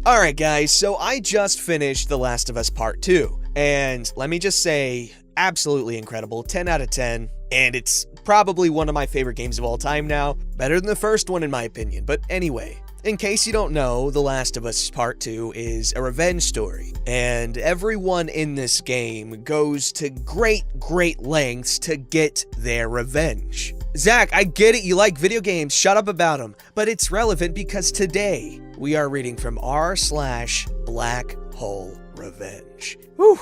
Alright guys, so I just finished The Last of Us Part 2, and let me just say, absolutely incredible, 10 out of 10, and it's probably one of my favorite games of all time now, better than the first one in my opinion, but anyway. In case you don't know, The Last of Us Part 2 is a revenge story, and everyone in this game goes to great lengths to get their revenge. Zach, I get it, you like video games, shut up about them, but it's relevant because today we are reading from r/BlackholeRevenge. Whew.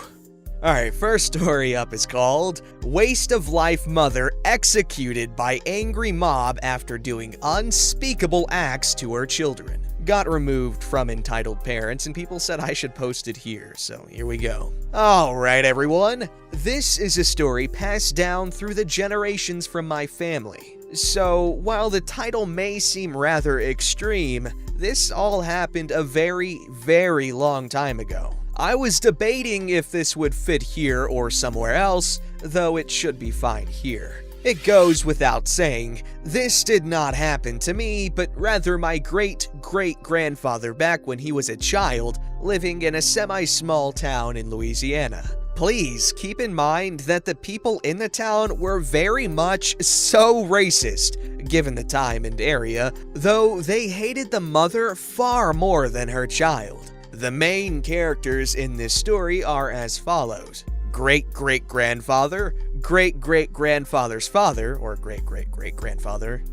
Alright, first story up is called Waste of Life Mother Executed by Angry Mob After Doing Unspeakable Acts to Her Children. Got removed from entitled parents and people said I should post it here, so here we go. Alright everyone, this is a story passed down through the generations from my family. So while the title may seem rather extreme, this all happened a very long time ago. I was debating if this would fit here or somewhere else, though it should be fine here. It goes without saying, this did not happen to me, but rather my great-grandfather back when he was a child, living in a semi-small town in Louisiana. Please keep in mind that the people in the town were very much so racist, given the time and area, though they hated the mother far more than her child. The main characters in this story are as follows. Great-great-grandfather, great-great-grandfather's father, or great-great-great-grandfather,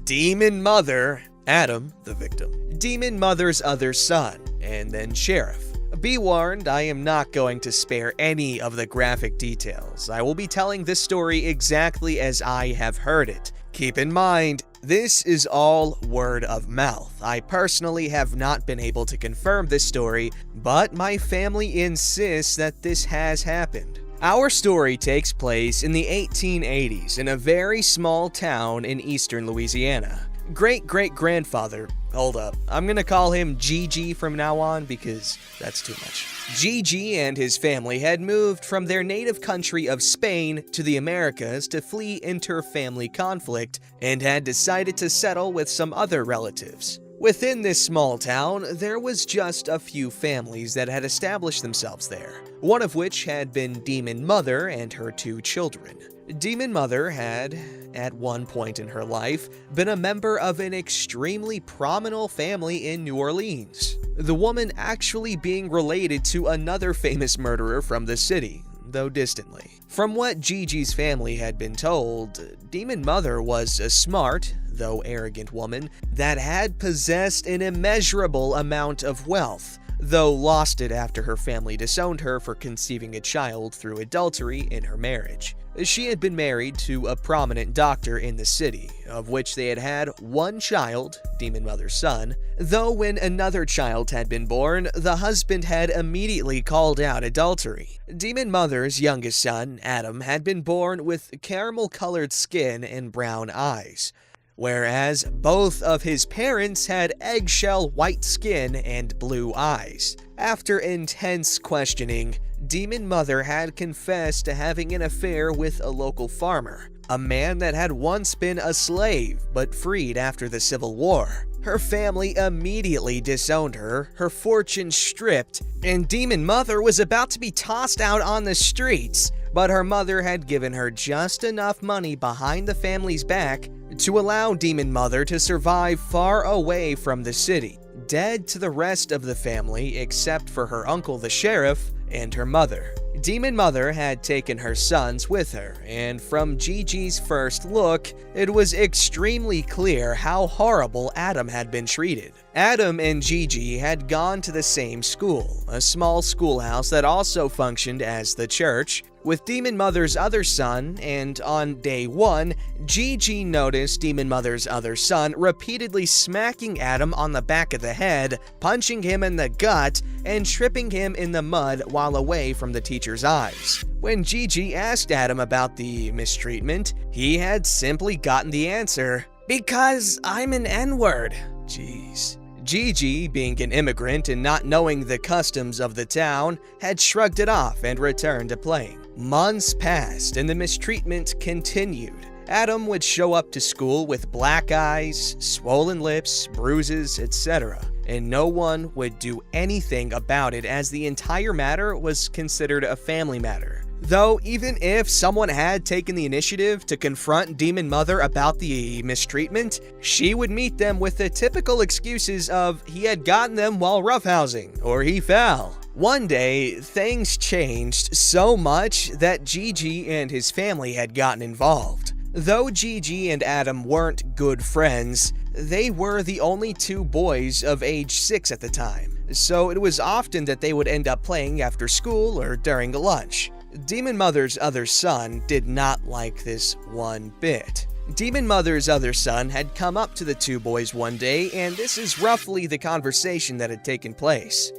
demon mother, Adam, the victim, demon mother's other son, and then sheriff. Be warned, I am not going to spare any of the graphic details. I will be telling this story exactly as I have heard it. Keep in mind, this is all word of mouth. I personally have not been able to confirm this story, but my family insists that this has happened. Our story takes place in the 1880s in a very small town in eastern Louisiana. Great-great-grandfather, hold up, I'm gonna call him Gigi from now on because that's too much. Gigi and his family had moved from their native country of Spain to the Americas to flee inter-family conflict and had decided to settle with some other relatives. Within this small town, there was just a few families that had established themselves there, one of which had been Demon Mother and her 2 children. Demon Mother had, at one point in her life, been a member of an extremely prominent family in New Orleans, the woman actually being related to another famous murderer from the city, though distantly. From what Gigi's family had been told, Demon Mother was a smart, though arrogant woman that had possessed an immeasurable amount of wealth, though lost it after her family disowned her for conceiving a child through adultery in her marriage. She had been married to a prominent doctor in the city, of which they had had 1 child, Demon Mother's son, though when another child had been born, the husband had immediately called out adultery. Demon Mother's youngest son, Adam, had been born with caramel-colored skin and brown eyes, whereas both of his parents had eggshell white skin and blue eyes. After intense questioning, Demon Mother had confessed to having an affair with a local farmer, a man that had once been a slave but freed after the Civil War. Her family immediately disowned her, her fortune stripped, and Demon Mother was about to be tossed out on the streets, but her mother had given her just enough money behind the family's back to allow Demon Mother to survive far away from the city, dead to the rest of the family except for her uncle the sheriff and her mother. Demon Mother had taken her sons with her, and from Gigi's first look, it was extremely clear how horrible Adam had been treated. Adam and Gigi had gone to the same school, a small schoolhouse that also functioned as the church, with Demon Mother's other son, and on day 1, Gigi noticed Demon Mother's other son repeatedly smacking Adam on the back of the head, punching him in the gut, and tripping him in the mud while away from the teacher's eyes. When Gigi asked Adam about the mistreatment, he had simply gotten the answer, "Because I'm an N-word." Jeez. Gigi, being an immigrant and not knowing the customs of the town, had shrugged it off and returned to playing. Months passed and the mistreatment continued. Adam would show up to school with black eyes, swollen lips, bruises, etc. and no one would do anything about it as the entire matter was considered a family matter. Though, even if someone had taken the initiative to confront Demon Mother about the mistreatment, she would meet them with the typical excuses of he had gotten them while roughhousing, or he fell. One day, things changed so much that Gigi and his family had gotten involved. Though Gigi and Adam weren't good friends, they were the only two boys of age 6 at the time, so it was often that they would end up playing after school or during lunch. Demon Mother's other son did not like this one bit. Demon Mother's other son had come up to the two boys one day, and this is roughly the conversation that had taken place.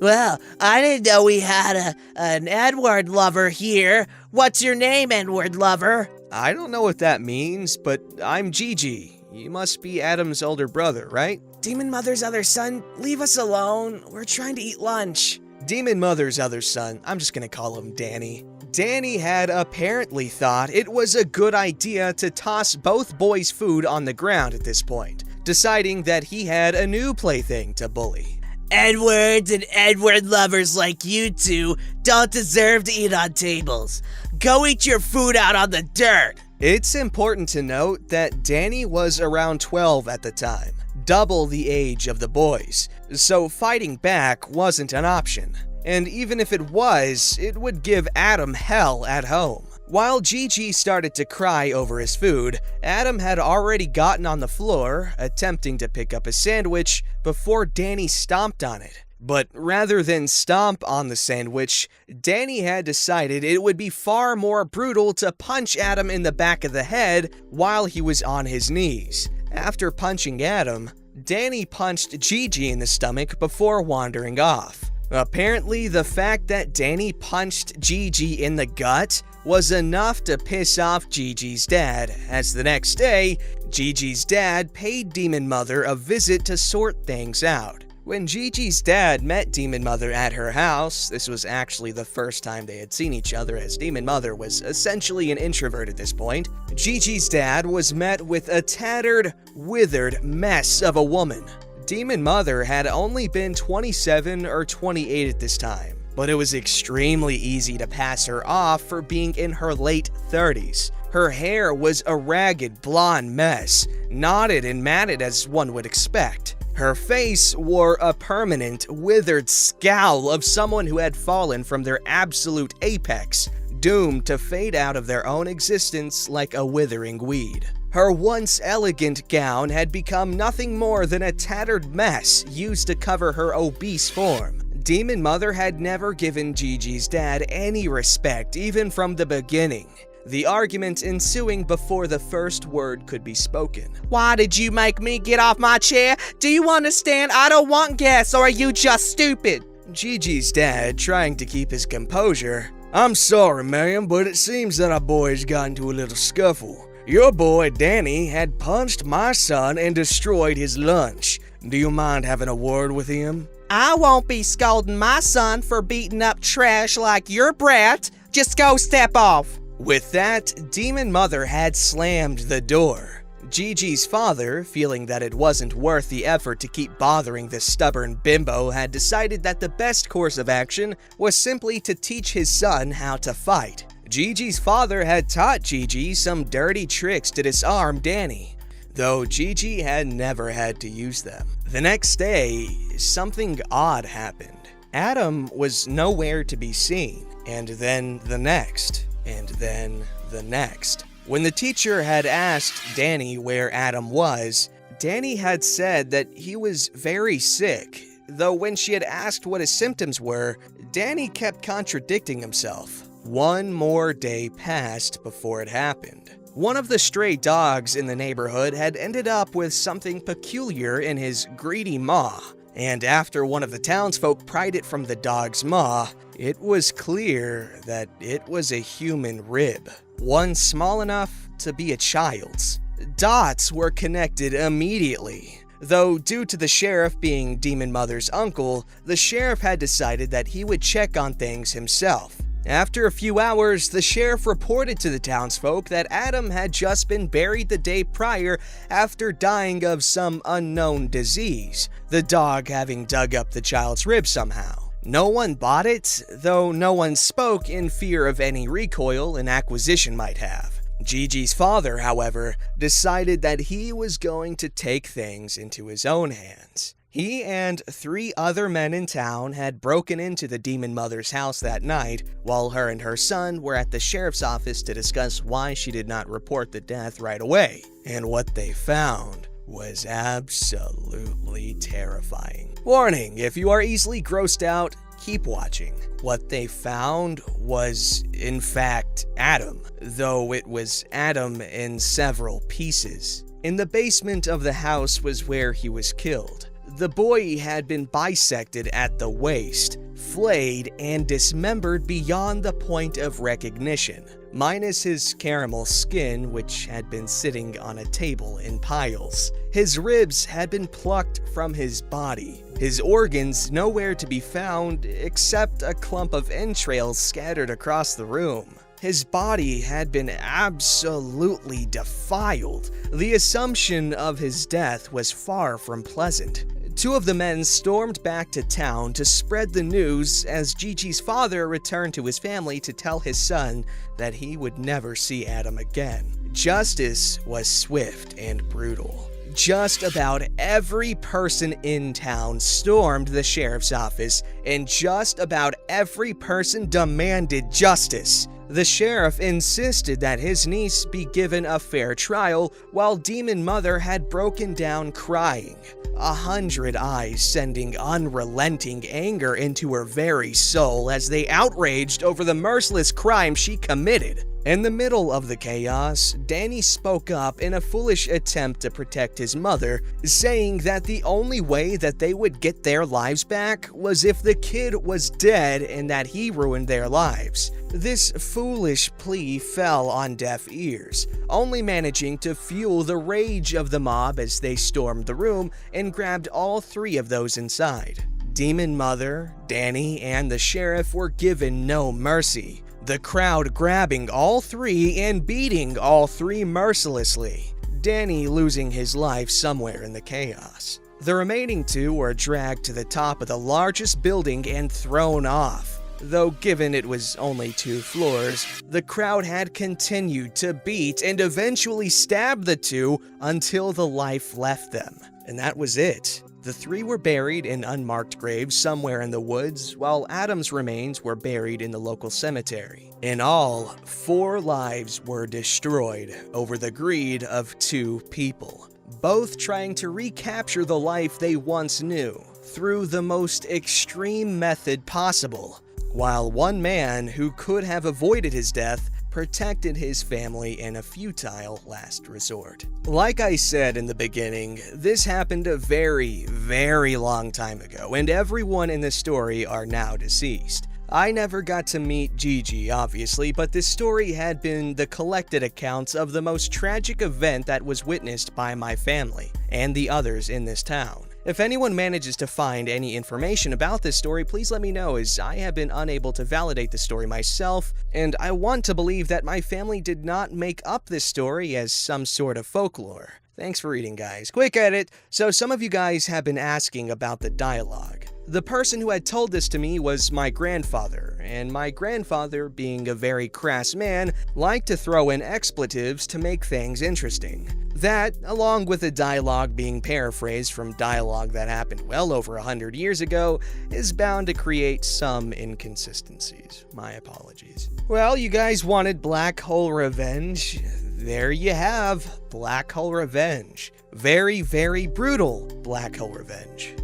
Well, I didn't know we had an Edward lover here. What's your name, Edward lover? I don't know what that means, but I'm Gigi. You must be Adam's older brother, right? Demon Mother's other son, leave us alone. We're trying to eat lunch. Demon Mother's other son, I'm just gonna call him Danny. Danny had apparently thought it was a good idea to toss both boys' food on the ground at this point, deciding that he had a new plaything to bully. Edwards and Edward lovers like you two don't deserve to eat on tables. Go eat your food out on the dirt. It's important to note that Danny was around 12 at the time, double the age of the boys, so fighting back wasn't an option. And even if it was, it would give Adam hell at home. While Gigi started to cry over his food, Adam had already gotten on the floor, attempting to pick up a sandwich before Danny stomped on it. But rather than stomp on the sandwich, Danny had decided it would be far more brutal to punch Adam in the back of the head while he was on his knees. After punching Adam, Danny punched Gigi in the stomach before wandering off. Apparently, the fact that Danny punched Gigi in the gut was enough to piss off Gigi's dad, as the next day, Gigi's dad paid Demon Mother a visit to sort things out. When Gigi's dad met Demon Mother at her house, this was actually the first time they had seen each other, as Demon Mother was essentially an introvert at this point. Gigi's dad was met with a tattered, withered mess of a woman. Demon Mother had only been 27 or 28 at this time, but it was extremely easy to pass her off for being in her late 30s. Her hair was a ragged blonde mess, knotted and matted as one would expect. Her face wore a permanent, withered scowl of someone who had fallen from their absolute apex, doomed to fade out of their own existence like a withering weed. Her once elegant gown had become nothing more than a tattered mess used to cover her obese form. Demon Mother had never given Gigi's dad any respect, even from the beginning, the argument ensuing before the first word could be spoken. Why did you make me get off my chair? Do you understand? I don't want gas, or are you just stupid? Gigi's dad, trying to keep his composure. I'm sorry, ma'am, but it seems that our boys got into a little scuffle. Your boy, Danny, had punched my son and destroyed his lunch. Do you mind having a word with him? I won't be scolding my son for beating up trash like your brat. Just go step off. With that, Demon Mother had slammed the door. Gigi's father, feeling that it wasn't worth the effort to keep bothering this stubborn bimbo, had decided that the best course of action was simply to teach his son how to fight. Gigi's father had taught Gigi some dirty tricks to disarm Danny, though Gigi had never had to use them. The next day, something odd happened. Adam was nowhere to be seen, and then the next, and then the next. When the teacher had asked Danny where Adam was, Danny had said that he was very sick, though when she had asked what his symptoms were, Danny kept contradicting himself. One more day passed before it happened. One of the stray dogs in the neighborhood had ended up with something peculiar in his greedy maw, and after one of the townsfolk pried it from the dog's maw, it was clear that it was a human rib, one small enough to be a child's. Dots were connected immediately, though due to the sheriff being Demon Mother's uncle, the sheriff had decided that he would check on things himself. After a few hours, the sheriff reported to the townsfolk that Adam had just been buried the day prior after dying of some unknown disease, the dog having dug up the child's ribs somehow. No one bought it, though no one spoke in fear of any recoil an acquisition might have. Gigi's father, however, decided that he was going to take things into his own hands. He and 3 other men in town had broken into the demon mother's house that night, while her and her son were at the sheriff's office to discuss why she did not report the death right away. And what they found was absolutely terrifying. Warning, if you are easily grossed out, keep watching. What they found was, in fact, Adam, though it was Adam in several pieces. In the basement of the house was where he was killed. The boy had been bisected at the waist, flayed, and dismembered beyond the point of recognition, minus his caramel skin, which had been sitting on a table in piles. His ribs had been plucked from his body, his organs nowhere to be found except a clump of entrails scattered across the room. His body had been absolutely defiled. The assumption of his death was far from pleasant. 2 of the men stormed back to town to spread the news as Gigi's father returned to his family to tell his son that he would never see Adam again. Justice was swift and brutal. Just about every person in town stormed the sheriff's office, and just about every person demanded justice. The sheriff insisted that his niece be given a fair trial, while Demon Mother had broken down crying, 100 eyes sending unrelenting anger into her very soul as they outraged over the merciless crime she committed. In the middle of the chaos, Danny spoke up in a foolish attempt to protect his mother, saying that the only way that they would get their lives back was if the kid was dead and that he ruined their lives. This foolish plea fell on deaf ears, only managing to fuel the rage of the mob as they stormed the room and grabbed all 3 of those inside. Demon Mother, Danny, and the sheriff were given no mercy, the crowd grabbing all 3 and beating all 3 mercilessly, Danny losing his life somewhere in the chaos. The remaining 2 were dragged to the top of the largest building and thrown off. Though given it was only 2 floors, the crowd had continued to beat and eventually stab the 2 until the life left them. And that was it. The 3 were buried in unmarked graves somewhere in the woods, while Adam's remains were buried in the local cemetery. In all, 4 lives were destroyed over the greed of 2 people, both trying to recapture the life they once knew through the most extreme method possible, while one man who could have avoided his death protected his family in a futile last resort. Like I said in the beginning, this happened a very, very long time ago, and everyone in the story are now deceased. I never got to meet Gigi, obviously, but this story had been the collected accounts of the most tragic event that was witnessed by my family and the others in this town. If anyone manages to find any information about this story, please let me know, as I have been unable to validate the story myself, and I want to believe that my family did not make up this story as some sort of folklore. Thanks for reading, guys. Quick edit. So some of you guys have been asking about the dialogue. The person who had told this to me was my grandfather, and my grandfather, being a very crass man, liked to throw in expletives to make things interesting. That, along with the dialogue being paraphrased from dialogue that happened well over 100 years ago, is bound to create some inconsistencies. My apologies. Well, you guys wanted BlackholeRevenge. There you have BlackholeRevenge. Very, very brutal BlackholeRevenge.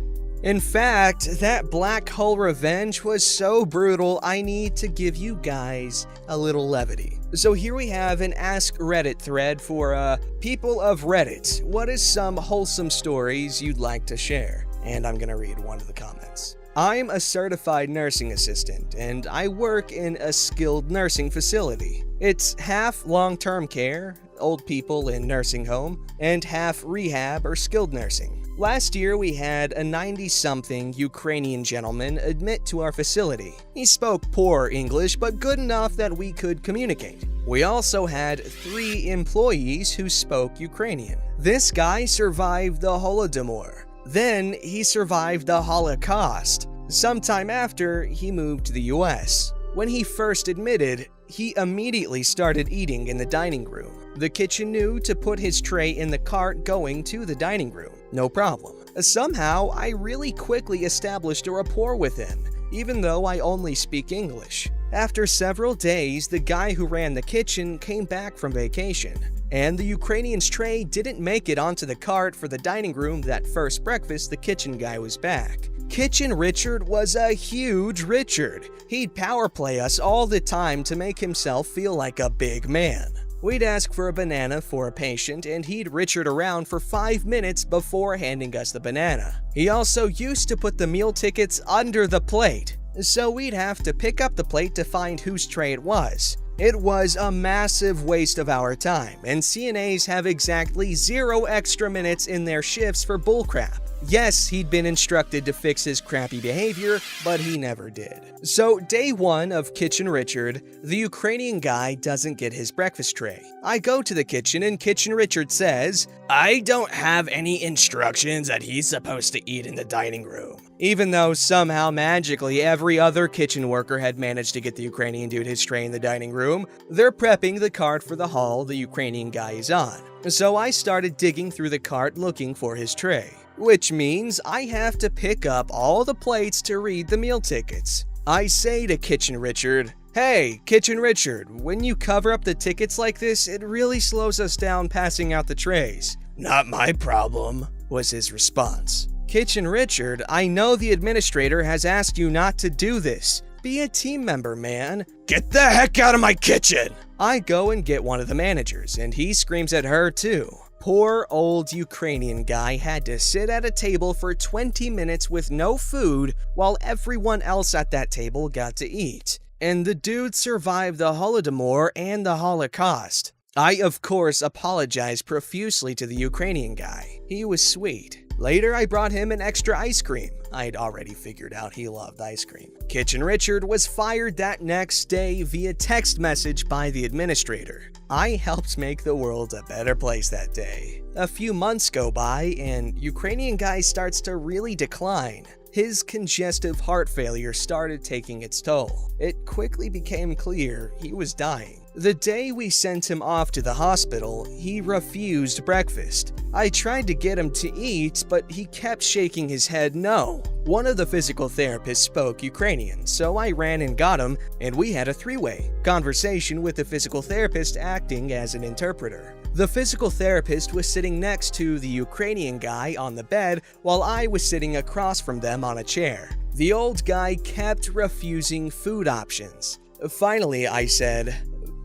In fact, that BlackholeRevenge was so brutal, I need to give you guys a little levity. So here we have an Ask Reddit thread for people of Reddit. What is some wholesome stories you'd like to share? And I'm gonna read one of the comments. I'm a certified nursing assistant, and I work in a skilled nursing facility. It's half long-term care, old people in nursing home, and half rehab or skilled nursing. Last year, we had a 90-something Ukrainian gentleman admit to our facility. He spoke poor English, but good enough that we could communicate. We also had 3 employees who spoke Ukrainian. This guy survived the Holodomor. Then he survived the Holocaust. Sometime after, he moved to the US. When he first admitted, he immediately started eating in the dining room. The kitchen knew to put his tray in the cart going to the dining room. No problem. Somehow, I really quickly established a rapport with him, even though I only speak English. After several days, the guy who ran the kitchen came back from vacation, and the Ukrainian's tray didn't make it onto the cart for the dining room that first breakfast the kitchen guy was back. Kitchen Richard was a huge Richard. He'd power play us all the time to make himself feel like a big man. We'd ask for a banana for a patient, and he'd Richard around for 5 minutes before handing us the banana. He also used to put the meal tickets under the plate, so we'd have to pick up the plate to find whose tray it was. It was a massive waste of our time, and CNAs have exactly 0 extra minutes in their shifts for bullcrap. Yes, he'd been instructed to fix his crappy behavior, but he never did. So, day 1 of Kitchen Richard, the Ukrainian guy doesn't get his breakfast tray. I go to the kitchen and Kitchen Richard says, "I don't have any instructions that he's supposed to eat in the dining room." Even though somehow magically every other kitchen worker had managed to get the Ukrainian dude his tray in the dining room, they're prepping the cart for the hall the Ukrainian guy is on. So I started digging through the cart looking for his tray, which means I have to pick up all the plates to read the meal tickets. I say to Kitchen Richard, "Hey, Kitchen Richard, when you cover up the tickets like this, it really slows us down passing out the trays." "Not my problem," was his response. "Kitchen Richard, I know the administrator has asked you not to do this. Be a team member, man." "Get the heck out of my kitchen!" I go and get one of the managers, and he screams at her too. Poor old Ukrainian guy had to sit at a table for 20 minutes with no food while everyone else at that table got to eat. And the dude survived the Holodomor and the Holocaust. I, of course, apologized profusely to the Ukrainian guy. He was sweet. Later, I brought him an extra ice cream. I'd already figured out he loved ice cream. Kitchen Richard was fired that next day via text message by the administrator. I helped make the world a better place that day. A few months go by, and Ukrainian guy starts to really decline. His congestive heart failure started taking its toll. It quickly became clear he was dying. The day we sent him off to the hospital, he refused breakfast. I tried to get him to eat, but he kept shaking his head no. One of the physical therapists spoke Ukrainian, so I ran and got him, and we had a 3-way conversation with the physical therapist acting as an interpreter. The physical therapist was sitting next to the Ukrainian guy on the bed, while I was sitting across from them on a chair. The old guy kept refusing food options. Finally, I said,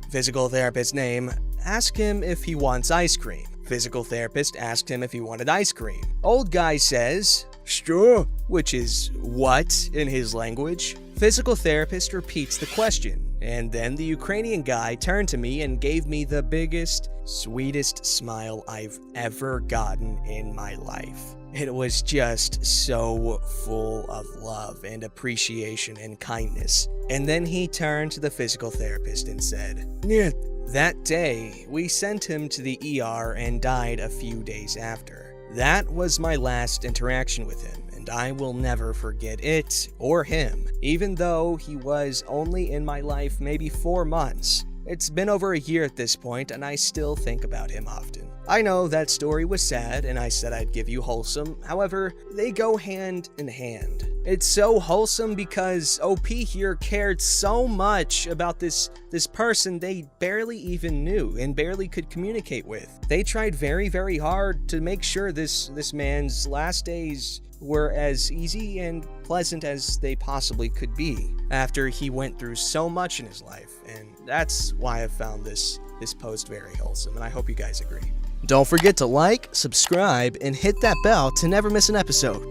"Physical therapist's name, ask him if he wants ice cream." Physical therapist asked him if he wanted ice cream. Old guy says, "Sure," which is what in his language. Physical therapist repeats the question, and then the Ukrainian guy turned to me and gave me the biggest, sweetest smile I've ever gotten in my life. It was just so full of love and appreciation and kindness. And then he turned to the physical therapist and said, "Нет." That day, we sent him to the ER and died a few days after. That was my last interaction with him, and I will never forget it or him, even though he was only in my life maybe 4 months. It's been over a year at this point, and I still think about him often. I know that story was sad, and I said I'd give you wholesome. However, they go hand in hand. It's so wholesome because OP here cared so much about this person they barely even knew and barely could communicate with. They tried very, very hard to make sure this man's last days were as easy and pleasant as they possibly could be after he went through so much in his life. And that's why I found this post very wholesome, and I hope you guys agree. Don't forget to like, subscribe, and hit that bell to never miss an episode.